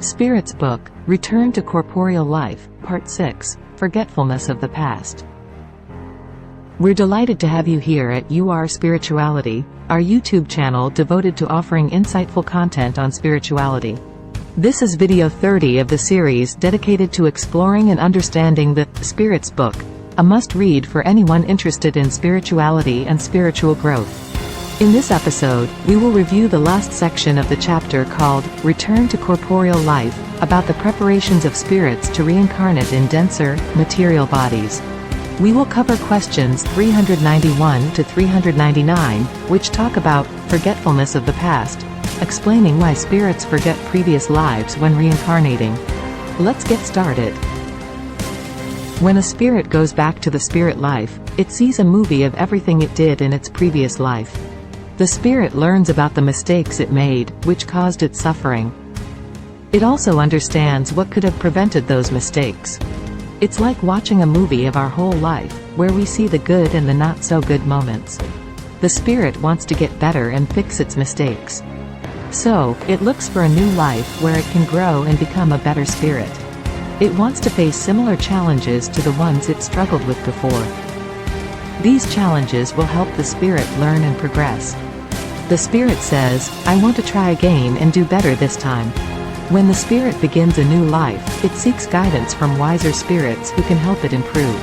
Spirit's book, Return to Corporeal Life, Part 6, Forgetfulness of the Past. We're delighted to have you here at UR Spirituality, our YouTube channel devoted to offering insightful content on spirituality. This is video 30 of the series dedicated to exploring and understanding the Spirit's book, a must-read for anyone interested in spirituality and spiritual growth. In this episode, we will review the last section of the chapter called Return to Corporeal Life, about the preparations of spirits to reincarnate in denser, material bodies. We will cover questions 391 to 399, which talk about forgetfulness of the past, explaining why spirits forget previous lives when reincarnating. Let's get started. When a spirit goes back to the spirit life, it sees a movie of everything it did in its previous life. The spirit learns about the mistakes it made, which caused it suffering. It also understands what could have prevented those mistakes. It's like watching a movie of our whole life, where we see the good and the not-so-good moments. The spirit wants to get better and fix its mistakes. So, it looks for a new life where it can grow and become a better spirit. It wants to face similar challenges to the ones it struggled with before. These challenges will help the spirit learn and progress. The spirit says, "I want to try again and do better this time." When the spirit begins a new life, it seeks guidance from wiser spirits who can help it improve.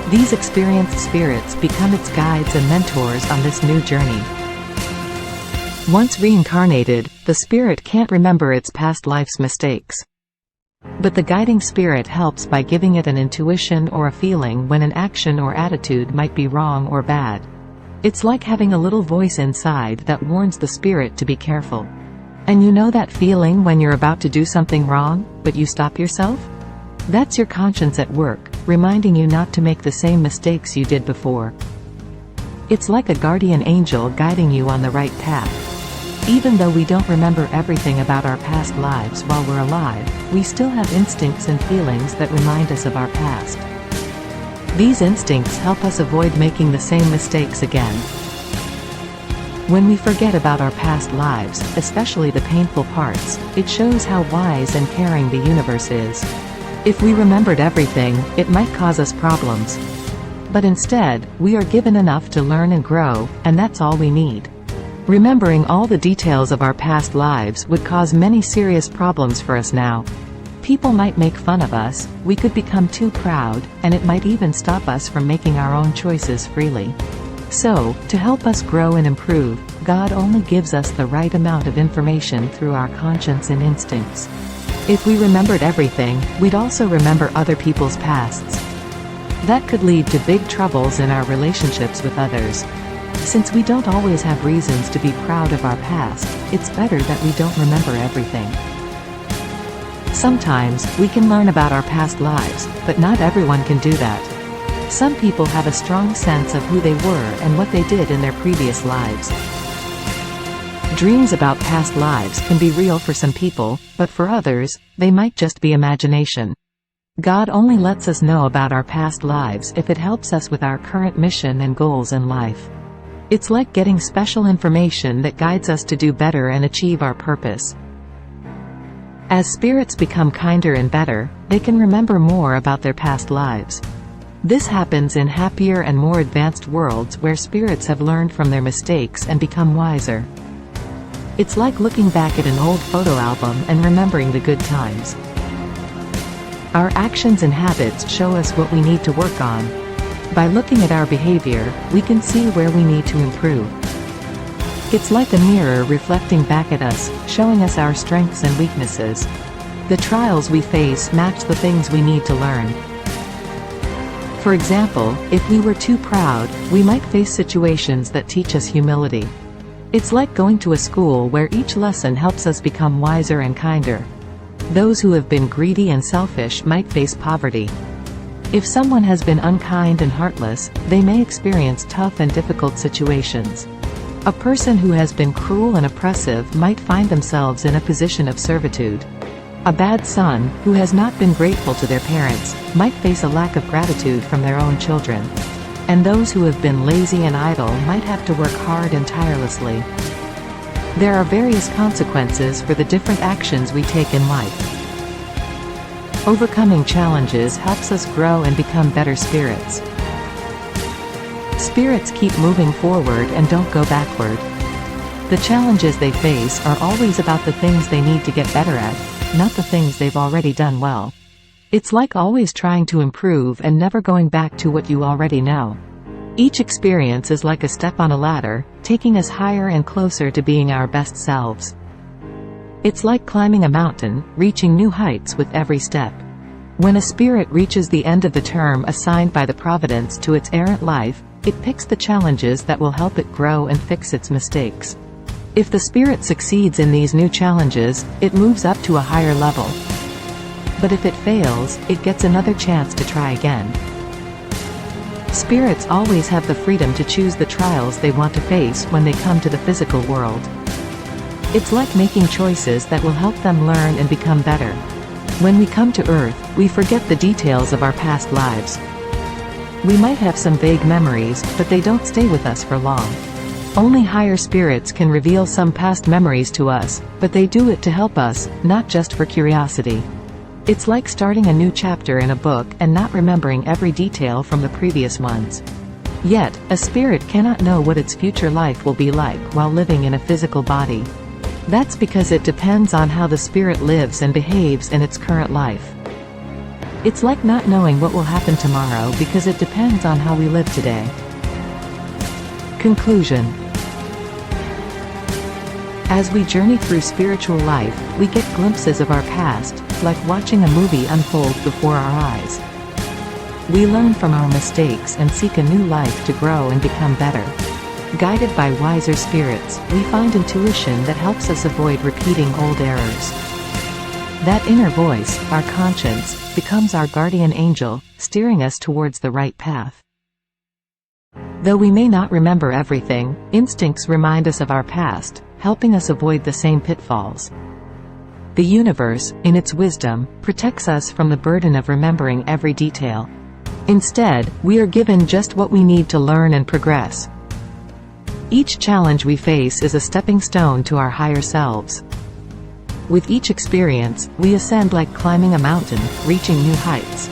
These experienced spirits become its guides and mentors on this new journey. Once reincarnated, the spirit can't remember its past life's mistakes. But the guiding spirit helps by giving it an intuition or a feeling when an action or attitude might be wrong or bad. It's like having a little voice inside that warns the spirit to be careful. And you know that feeling when you're about to do something wrong, but you stop yourself? That's your conscience at work, reminding you not to make the same mistakes you did before. It's like a guardian angel guiding you on the right path. Even though we don't remember everything about our past lives while we're alive, we still have instincts and feelings that remind us of our past. These instincts help us avoid making the same mistakes again. When we forget about our past lives, especially the painful parts, it shows how wise and caring the universe is. If we remembered everything, it might cause us problems. But instead, we are given enough to learn and grow, and that's all we need. Remembering all the details of our past lives would cause many serious problems for us now. People might make fun of us, we could become too proud, and it might even stop us from making our own choices freely. So, to help us grow and improve, God only gives us the right amount of information through our conscience and instincts. If we remembered everything, we'd also remember other people's pasts. That could lead to big troubles in our relationships with others. Since we don't always have reasons to be proud of our past, it's better that we don't remember everything. Sometimes, we can learn about our past lives, but not everyone can do that. Some people have a strong sense of who they were and what they did in their previous lives. Dreams about past lives can be real for some people, but for others, they might just be imagination. God only lets us know about our past lives if it helps us with our current mission and goals in life. It's like getting special information that guides us to do better and achieve our purpose. As spirits become kinder and better, they can remember more about their past lives. This happens in happier and more advanced worlds where spirits have learned from their mistakes and become wiser. It's like looking back at an old photo album and remembering the good times. Our actions and habits show us what we need to work on. By looking at our behavior, we can see where we need to improve. It's like a mirror reflecting back at us, showing us our strengths and weaknesses. The trials we face match the things we need to learn. For example, if we were too proud, we might face situations that teach us humility. It's like going to a school where each lesson helps us become wiser and kinder. Those who have been greedy and selfish might face poverty. If someone has been unkind and heartless, they may experience tough and difficult situations. A person who has been cruel and oppressive might find themselves in a position of servitude. A bad son, who has not been grateful to their parents, might face a lack of gratitude from their own children. And those who have been lazy and idle might have to work hard and tirelessly. There are various consequences for the different actions we take in life. Overcoming challenges helps us grow and become better spirits. Spirits keep moving forward and don't go backward. The challenges they face are always about the things they need to get better at, not the things they've already done well. It's like always trying to improve and never going back to what you already know. Each experience is like a step on a ladder, taking us higher and closer to being our best selves. It's like climbing a mountain, reaching new heights with every step. When a spirit reaches the end of the term assigned by the providence to its errant life, it picks the challenges that will help it grow and fix its mistakes. If the spirit succeeds in these new challenges, it moves up to a higher level. But if it fails, it gets another chance to try again. Spirits always have the freedom to choose the trials they want to face when they come to the physical world. It's like making choices that will help them learn and become better. When we come to Earth, we forget the details of our past lives. We might have some vague memories, but they don't stay with us for long. Only higher spirits can reveal some past memories to us, but they do it to help us, not just for curiosity. It's like starting a new chapter in a book and not remembering every detail from the previous ones. Yet, a spirit cannot know what its future life will be like while living in a physical body. That's because it depends on how the spirit lives and behaves in its current life. It's like not knowing what will happen tomorrow because it depends on how we live today. Conclusion. As we journey through spiritual life, we get glimpses of our past, like watching a movie unfold before our eyes. We learn from our mistakes and seek a new life to grow and become better. Guided by wiser spirits, we find intuition that helps us avoid repeating old errors. That inner voice, our conscience, becomes our guardian angel, steering us towards the right path. Though we may not remember everything, instincts remind us of our past, helping us avoid the same pitfalls. The universe, in its wisdom, protects us from the burden of remembering every detail. Instead, we are given just what we need to learn and progress. Each challenge we face is a stepping stone to our higher selves. With each experience, we ascend like climbing a mountain, reaching new heights.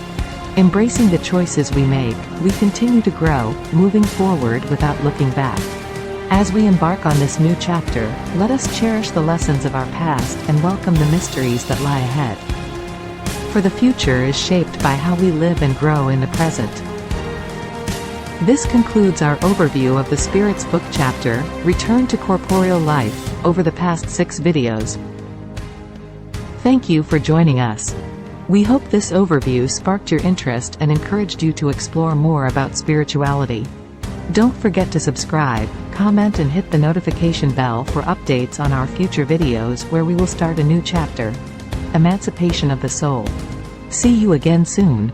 Embracing the choices we make, we continue to grow, moving forward without looking back. As we embark on this new chapter, let us cherish the lessons of our past and welcome the mysteries that lie ahead. For the future is shaped by how we live and grow in the present. This concludes our overview of the Spirit's book chapter, Return to Corporeal Life, over the past 6 videos. Thank you for joining us. We hope this overview sparked your interest and encouraged you to explore more about spirituality. Don't forget to subscribe, comment and hit the notification bell for updates on our future videos where we will start a new chapter. Emancipation of the Soul. See you again soon.